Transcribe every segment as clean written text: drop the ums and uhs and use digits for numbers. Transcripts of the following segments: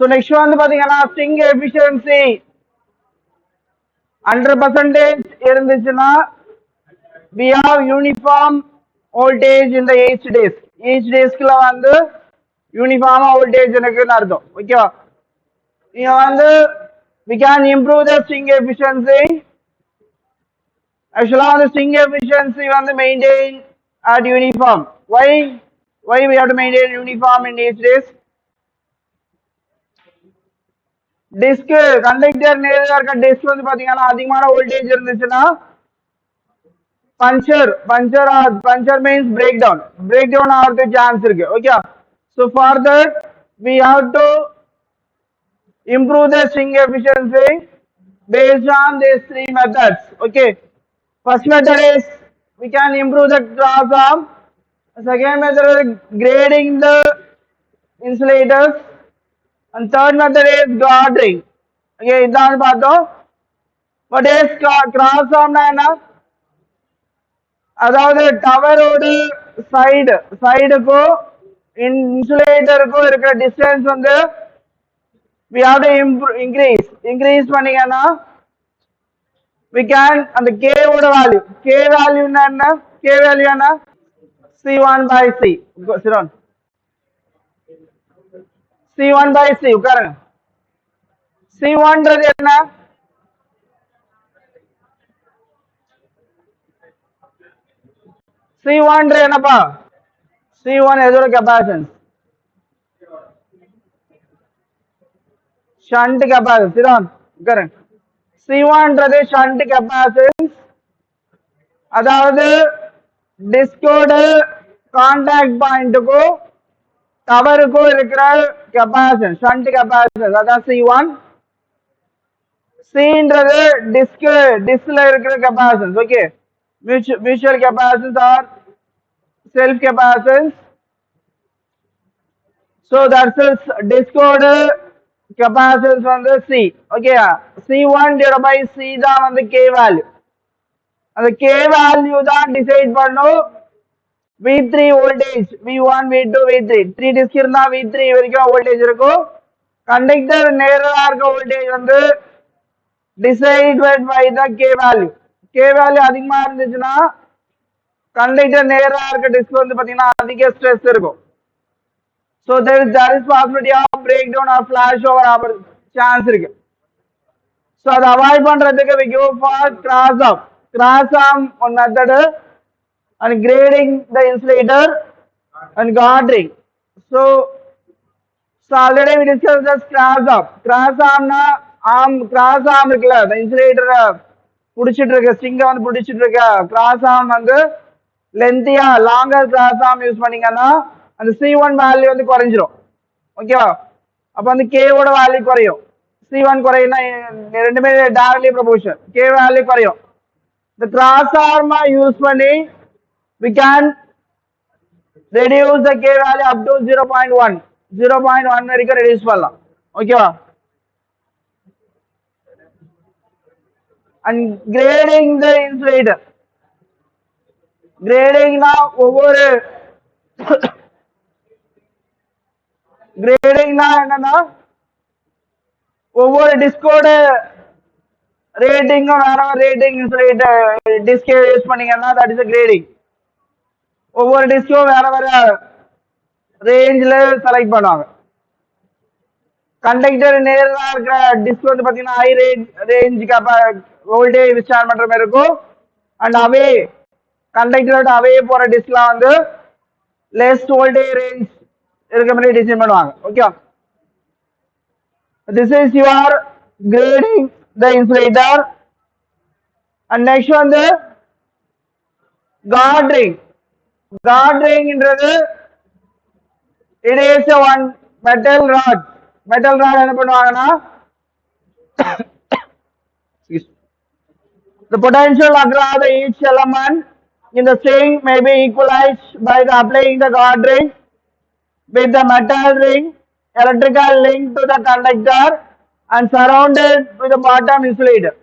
So next one பாத்தீங்கன்னா string efficiency 100% இருந்துச்சுன்னா we have uniform voltage in the each disk. Each diskல வந்து uniform voltage இருக்குன்னு அர்த்தம். ஓகேவா? இங்க வந்து we can improve the string efficiency. Actually the string efficiency வந்து maintain at uniform. Why we have to maintain uniform in each disk? Disk conductor நேரா இருக்க disk வந்து பாத்தீங்கன்னா அதிகமான வோல்டேஜ் இருந்துச்சுன்னா puncture means breakdown ஆகிறதுக்கு chance இருக்கு. Okay, so for that we have to improve the string efficiency based on these three methods. Okay, first method is we can improve the cross arm. Second method is grading the insulators, and third method is guarding. Okay, இதான் பார்த்தோம். What is cross arm னா என்ன? அதாவது டவரோட சைடுக்கும் இன்சுலேட்டருக்கும் இருக்கிற distance வந்து we have to increase பண்ணீங்கன்னா we can அந்த k ஓட வேல்யூ என்ன c1 by c Chiron c1 by c உட்காருங்க c1ன்றது என்ன C1 என்னப்பா C1 எதோட கெபாசிட்டன்ஸ் ஷண்ட் கெபாசிட்டன்ஸ் சிரோன் கரெக்ட் C1ன்றது ஷண்ட் கெபாசிட்டன்ஸ் அதாவது டிஸ்கோட கான்டாக்ட் பாயிண்ட்டுக்கும் டவருக்கும் இருக்கிற கெபாசிட்டன்ஸ் ஷண்ட் கெபாசிட்டன்ஸ் அதான் C1 Cன்றது டிஸ்க்ல இருக்கிற capacitance okay mutual capacitance or self capacitance. So that's disk code capacitance on the C. Okay, C1 divided by C தான் வந்து K value. அந்த K value தான் decide பண்ணும் V3 voltage V1 V2 V3 3 disk இருந்தா V3 வரைக்கும் voltage இருக்கும் conductor நேரா இருக்க voltage வந்து decided by the K value. K value அதிகமா இருந்துச்சுன்னா கண்டக்டர் நேரா இருக்க டிஸ்க் வந்து பாத்தீங்கன்னா அதிக ஸ்ட்ரெஸ் இருக்கும் so there is possibility of breakdown or flash over chance இருக்கு so அதை அவாய்ட் பண்றதுக்கு we go for cross arm one method and grading the insulator and guarding so already we discussed this cross arm னா cross arm இருக்குல்ல the insulator புடிச்சிட்டு இருக்க ஸ்ட்ரிங்க வந்து புடிச்சிட்டு இருக்க கிராஸ் ஆர்ம் வந்து லென்த்தியா லாங்கர் கிராஸ் ஆர்ம் யூஸ் பண்ணீங்கன்னா அந்த C1 வேல்யூ வந்து குறைஞ்சிரும் ஓகேவா அப்ப வந்து K ஓட வேல்யூ குறையும் C1 குறையும்னா ரெண்டுமே டைரக்ட்லி ப்ரொபோர்ஷனல் K வேல்யூ குறையும் இந்த கிராஸ் ஆர்ம் யூஸ் பண்ணி we can reduce the K value up to 0.1 வரைக்கும் ரெடியூஸ் பண்ணலாம் ஓகேவா and grading the insulator grading na ஒவ்வொரு grading na என்னன்னா ஒவ்வொரு டிஸ்கோட ரேட்டிங்கும் வேற ரேட்டிங் இன்சுலேட்டர் டிஸ்க் யூஸ் பண்ணீங்கன்னா that is a grading ஒவ்வொரு டிஸ்கும் வேற ரேஞ்ச்ல செலக்ட் பண்ணுவாங்க கண்டக்டர் நேரா இருக்கிற டிஸ்க் வந்து பாத்தீங்கன்னா ஹை ரேஞ்ச் வோல்டேஜ் விஸ்டாண்ட் பண்ற மாதிரி இருக்கும் அண்ட் அவே கண்டக்டரோட அவே போற டிஸ்க்லாம் வந்து லெஸ் வோல்டேஜ் ரேஞ்ச் இருக்க மாதிரி டிசைன் பண்ணுவாங்க okay this is your grading the insulator and next one the guarding ன்றது it is a one metal rod என்ன பண்ணுவாங்கன்னா the potential across each element in the string may be equalized by the applying the guard ring with the metal ring electrical link to the conductor and surrounded with the bottom insulator.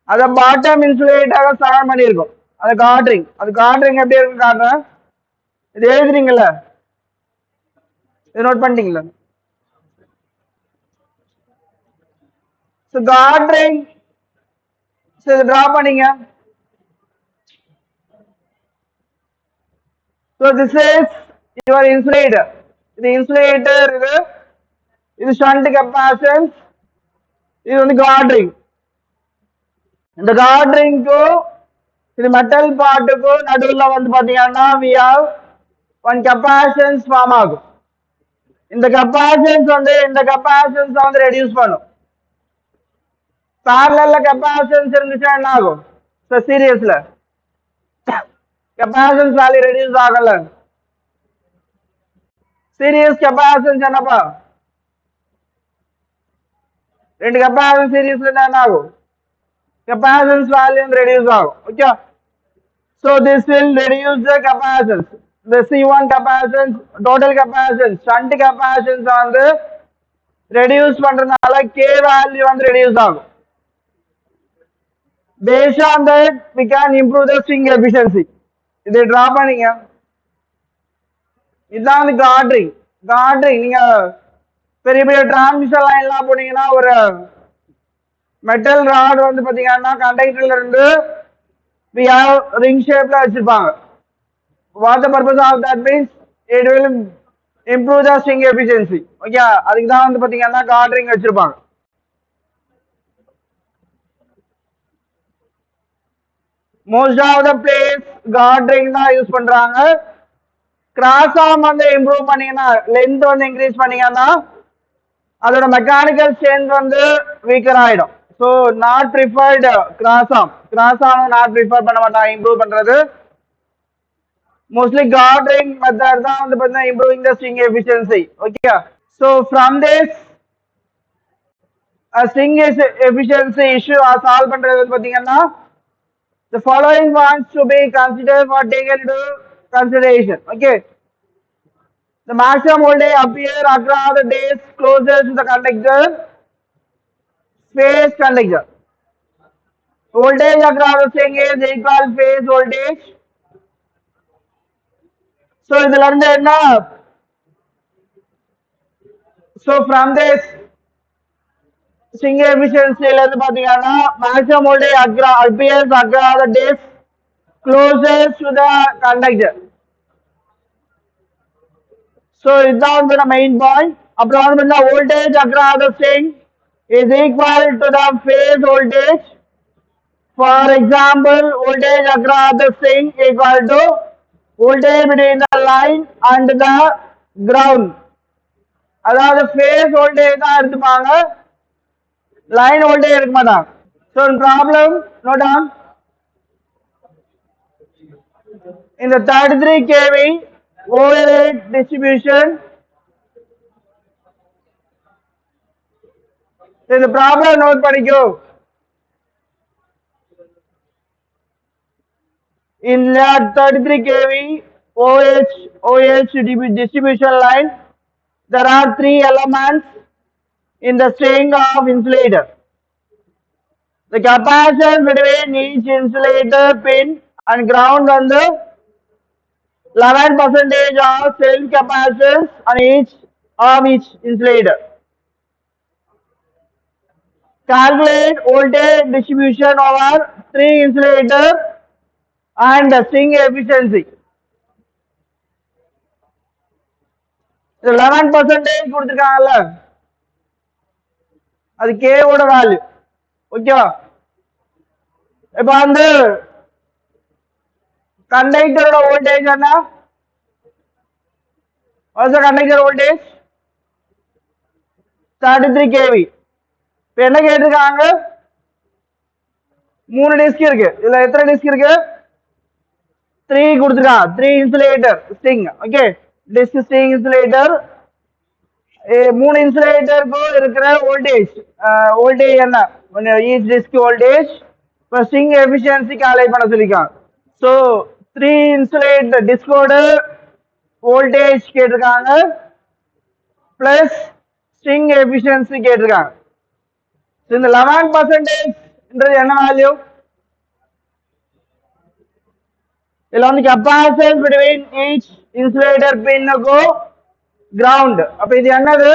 அது bottom insulator surround பண்ணியிருக்கும் அது guard ring எப்படி இருக்குன்னு காட்டுறேன் இது எழுதுறீங்கல்ல இது note பண்ணிட்டீங்களா So guard ring, so draw பண்ணீங்க. So this is your insulator. The insulator இது shunt capacitance, இது வந்து guard ring. இந்த guard ring இது metal பார்ட்டுக்கு நடுவுல வந்து பாத்தீங்கன்னா we have one capacitance form ஆகும். இந்த capacitance வந்து இந்த capacitance வந்து reduce பண்ணும். parallel capacitance இருந்துச்சுன்னா என்ன ஆகும்? So seriously capacitance value reduce ஆகல. Series capacitance என்னப்பா? ரெண்டு capacitance series என்ன ஆகும்? Capacitance value reduce ஆகும். Okay. So this will reduce the capacitance. The C1 capacitance, total capacitance, shunt capacitance வந்து reduce பண்றதுனால K value வந்து reduce ஆகும். Based on that, we can improve the string efficiency. இதை draw பண்ணீங்க. இதுதான் வந்து கார்ட்ரிங். கார்ட்ரிங் நீங்க பெரிய பெரிய டிரான்ஸ்மிஷன் லைன்லாம் போனீங்கன்னா ஒரு மெட்டல் ராட் வந்து பாத்தீங்கன்னா கண்டக்டர்ல இருந்து we have ring shape la vechirpaanga. What the purpose of that means it will improve the string efficiency. Okay, adukku dhaan vandu pathina guard ring vechirpaanga. Most of the place guard ring da use பண்றாங்க. Cross arm வந்து improve பண்ணீங்கன்னா length வந்து increase பண்ணீங்கன்னா அதோட mechanical strength வந்து weaker ஆயிடும். So not preferred cross arm. Cross arm not prefer பண்ண மாட்டாங்க improve பண்றது. Mostly guard ring method தான் வந்து பாத்தீங்கன்னா improving the string efficiency. Okay. So from this a string efficiency issue solve பண்றது வந்து பாத்தீங்கன்னா the following wants to be considered for taken into consideration. Okay. The maximum voltage appear across the disc closest to the conductor, phase conductor. Voltage across the string is equal phase voltage. So இதுல இருந்து என்ன? So from this string efficiency ல இருந்து பாத்தீங்கன்னா maximum voltage appears across the disc closest to the conductor. So இதுதான் வந்து main point. அப்புறம் வந்து voltage across the string is equal to the phase voltage. For example, voltage across the string equal to voltage between the line and the ground. அதாவது phase voltage தான் எடுத்துப்பாங்க, line voltage எடுக்க மாட்டாங்க. So in problem, note down. In the 33 kV overhead distribution, இந்த problem note பண்ணிக்கோ. In that 33 kV OH distribution line, there are three elements in the string of insulator. The capacitance between each insulator pin and ground on the 11% of self capacitance on each insulator. Calculate voltage distribution over three insulator and the string efficiency. 11% கொடுத்திருக்காங்கல்ல, அது K ஓட value. ஓகேவா? இப்ப வந்து கண்டக்டரோட voltage என்ன? What's the conductor voltage? 33 kV. இப்ப என்ன கேட்டிருக்காங்க? மூணு டிஸ்க் இருக்கு. இதுல எத்தனை டிஸ்க் இருக்கு? 3 கொடுத்திருக்காங்க. 3 insulator string. Okay, disc string insulator. மூணு இன்சுலேட்டருக்கும் இருக்கிற வோல்டேஜ் என்ன? ஈச் டிஸ்க் வோல்டேஜ் இப்போ ஸ்ட்ரிங் எஃபிஷியன்சி கால்குலேட் பண்ண சொல்லியிருக்காங்க. ஸோ 3 இன்சுலேட்டர் டிஸ்கோட வோல்டேஜ் கேட்டிருக்காங்க, பிளஸ் ஸ்ட்ரிங் எஃபிஷியன்சி கேட்டிருக்காங்க. இந்த 11% என்ன வேல்யூ? இதுல வந்து கெப்பாசிட்டன்ஸ் பிட்வீன் ஈச் இன்சுலேட்டர் பின்னுக்கும் கிரவுண்ட். அப்ப இது என்னது?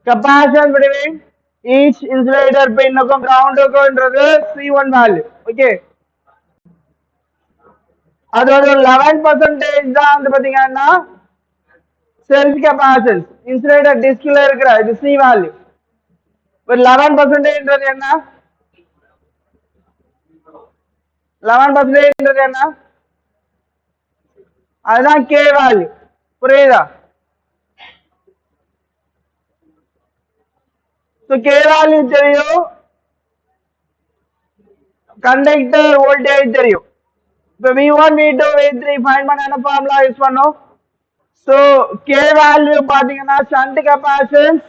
Capacitance between each insulator pin ground C1 value. Okay. அது ஒரு 11% தான் வந்து பாத்தீங்கன்னா செல்ஃப் கெபாசிட்டன்ஸ் இன்சுலேட்டர் டிஸ்க்ல இருக்கிற இது C வேல்யூ. ஒரு 11%ன்றது என்ன? 11%ன்றது என்ன? அதுதான் K வேல்யூ. புரியுதா? So K வேல்யூ தெரியும், கண்டக்டர் வோல்டேஜ் தெரியும். இப்போ V1 V2 V3 ஃபைண்ட் பண்ண என்ன ஃபார்முலா யூஸ் பண்ணோம்? So K வேல்யூ பாத்தீங்கன்னா shunt capacitance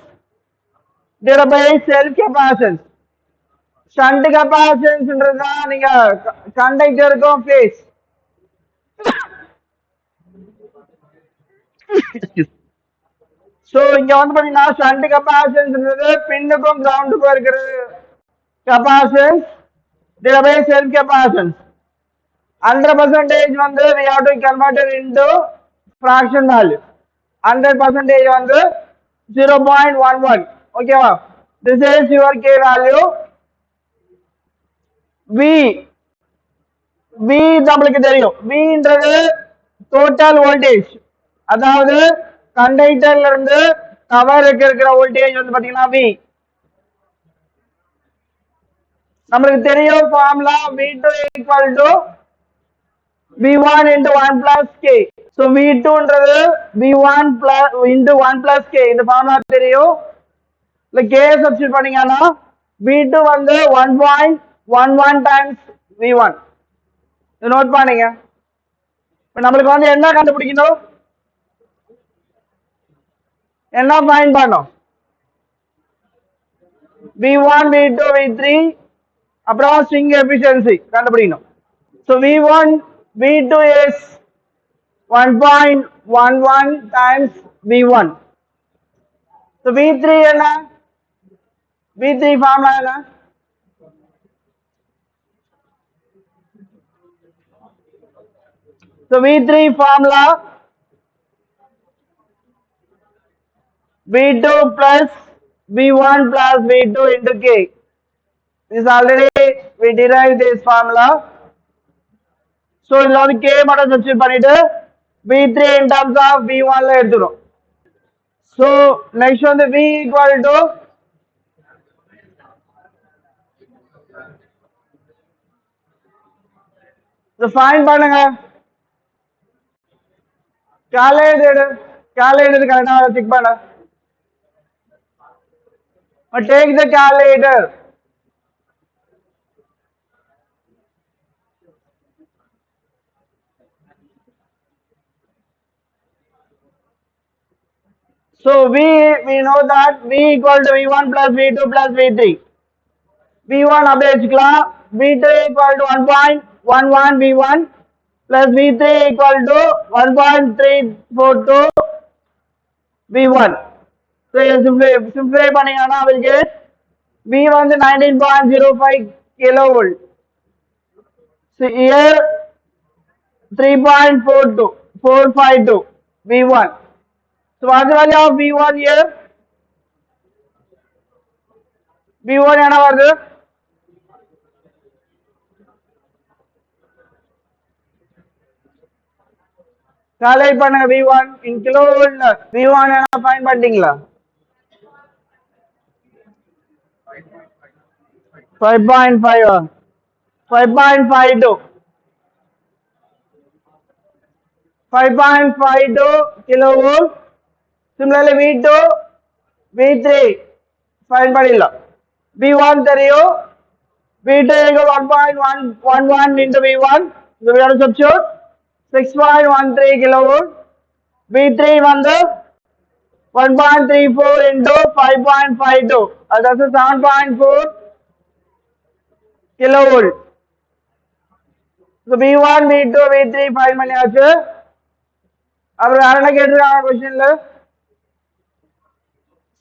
divided by self capacitance. Shunt கெபாசிட்டன்ஸ்ன்றதா நீங்க கண்டக்டருக்கும் ஃபேஸ். சோ இங்க வந்து பாத்தீங்கன்னா ஷண்ட் கெபாசிட்டன்ஸ்ன்றது பின்னுக்கும் கிரவுண்டுக்கும் இருக்கிற capacitance divided by self capacitance. 100% வந்து we have to convert it into fraction value. 100% வந்து 0.11. ஓகேவா? This is your K value. V நம்மளுக்கு தெரியும். Vன்றது டோட்டல் வோல்டேஜ், அதாவது கண்டக்டர்ல இருந்து கவருக்கு இருக்கிற வோல்டேஜ் வந்து பாத்தீங்கன்னா V. நம்மளுக்கு தெரியும் formula V2 equal to V1 into 1 plus K. So V2 ன்றது V1 plus into 1 plus K. இந்த ஃபார்முலா தெரியும். இல்ல K சப்ஸ்டிட்யூட் பண்ணீங்கன்னா V2 வந்து 1.11 times V1. இது நோட் பண்ணுங்க. இப்போ நம்மளுக்கு வந்து என்ன கண்டுபிடிக்கணும்? என்ன ஃபைண்ட் பண்ணோம்? V1 V2 V3 அப்புறம் ஸ்ட்ரிங் எஃபிஷியன்சி கண்டுபிடிக்கணும். So V1 V2 is 1.11 times V1. So V3 என்ன? V3 ஃபார்முலா என்ன? So V3 formula V2 plus V1 plus V2 into K. This already we derived this formula. So இதுல வந்து K மட்டும் substitute பண்ணிட்டு V3 in terms of V1 ல எடுத்துறோம். So next வந்து V equal to find பண்ணுங்க. calculated கரெக்டா check பண்ண. Take the calculator. So we know that V equal to V1 plus V2 plus V3. V1 அப்படியே வச்சுக்கலாம். V2 equal to 1.11 V1 plus V3 equal to 1.342 V1. So simplify பண்ணீங்கன்னா will get V வந்து 19.05 kilovolt. So here 3.452 V1. So what's the value of V1 here? V1 என்ன வருது? Calculate பண்ணுங்க. V1 in kilovolt. V1 என்ன find பண்ணிட்டீங்களா? 5.5 5.52 kilovolt. Similarly V2 V3 find பண்ணிடலாம். V1 தெரியும், V2 equal 1.11 into V1. So we have to substitute 6.13 kilovolt. V3 வந்து 1.34 into 5.52. That's 7.4 kilovolt. So V1 V2 V3 find பண்ணியாச்சு. அப்புறம் வேற என்ன கேட்டிருக்காங்க क्वेश्चनல?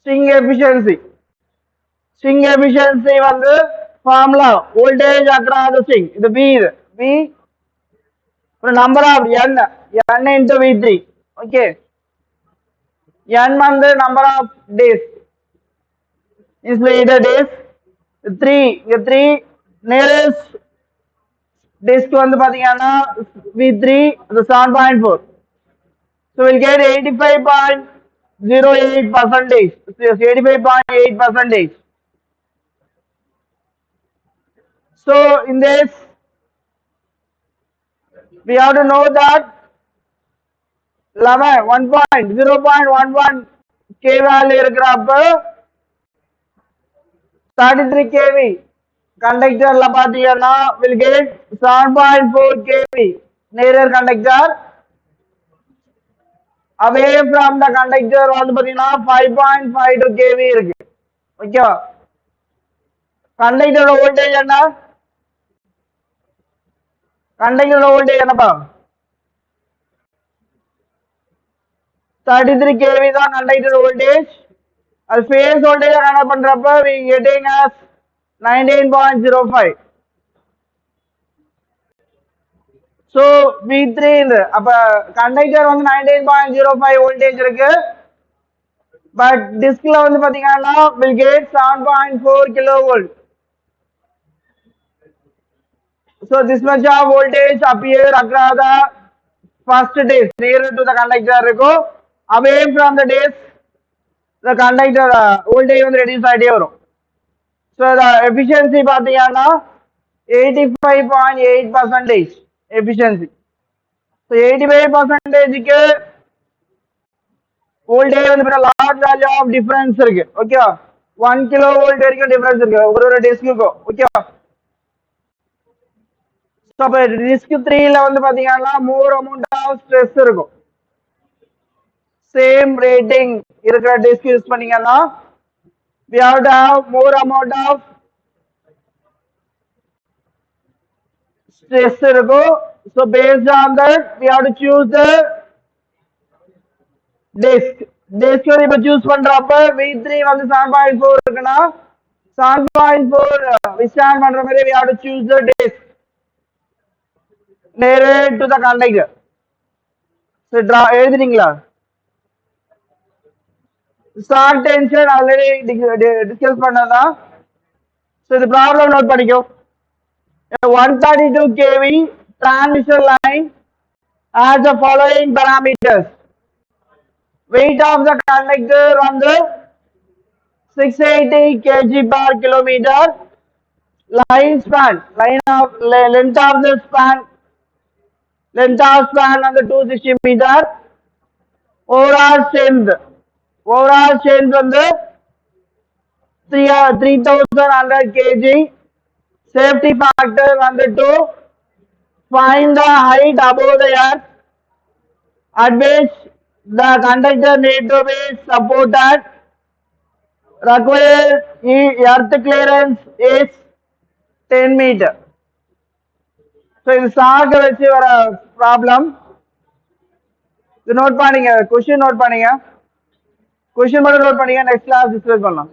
string efficiency. String efficiency வந்து formula voltage across the string. இது B, V number of n into V3. Okay, n வந்து number of days. insulated is 3. The 3 nearest disk வந்து பாத்தீங்கன்னா V3 the 7.4. So we'll get 85.08 percentage. 85.8 percentage. So in this we have to know that 0.11 K value இருக்கிறப்ப 33 kV conductor la பாத்தீங்கன்னா will get 7.4 kV nearer conductor. Away from the conductor வந்து பாத்தீங்கன்னா 5.52 kV இருக்கு. ஓகேவா? கண்டக்டரோட voltage என்ன? கண்டக்டரோட voltage என்னப்பா? 33 kV தான் conductor voltage. அது ஃபேஸ் வோல்டேஜ் கனெக்ட் பண்றப்ப we getting as 19.05. So V3 அப்ப கண்டக்டர் வந்து 19.05 வோல்டேஜ் இருக்கு. பட் டிஸ்க்ல வந்து பாத்தீங்கன்னா will get 7.4 kilovolt. So this much of voltage appear across the first disc nearer to the conductor இருக்கும். Away from the disc the conductor voltage வந்து reduce ஆகிட்டே வரும். So the efficiency பாத்தீங்கன்னா 85.8 percentage efficiency. So 85% க்கு voltage வந்து large value of difference இருக்கு. Okay 1 kilovolt வரைக்கும் difference இருக்கு ஒரு டிஸ்க்குக்கு. ஓகேவா? So அப்ப டிஸ்க் 3 ல வந்து பாத்தீங்கன்னா more amount of stress இருக்கும். Same rating இருக்கிற டிஸ்க் யூஸ் பண்ணீங்கன்னா we have to have more amount of stress இருக்கும். So based on that we have to choose the disk வந்து இப்ப choose பண்றப்ப V3 வந்து 7.4 இருக்குன்னா 7.4 withstand பண்ற மாதிரி we have to choose the disk nearer to the conductor. So draw எழுதுறீங்களா? Short tension already discuss பண்ணதா. So the problem note பண்ணிக்கோ. A 132 kV transmission line has the following parameters. Weight of the conductor on the 680 kg per kilometer. Line span, length of the span, length of span on the 260 meter. Overall strength on the 3100 kg. Safety factor on the 2. Find the height above the earth at which the conductor need to be supported. Required earth clearance is 10 meter. So இது சாக வச்சு வர problem. இது note பண்ணீங்க, question note பண்ணீங்க, question மட்டும் note பண்ணீங்க. Next class discuss பண்ணலாம்.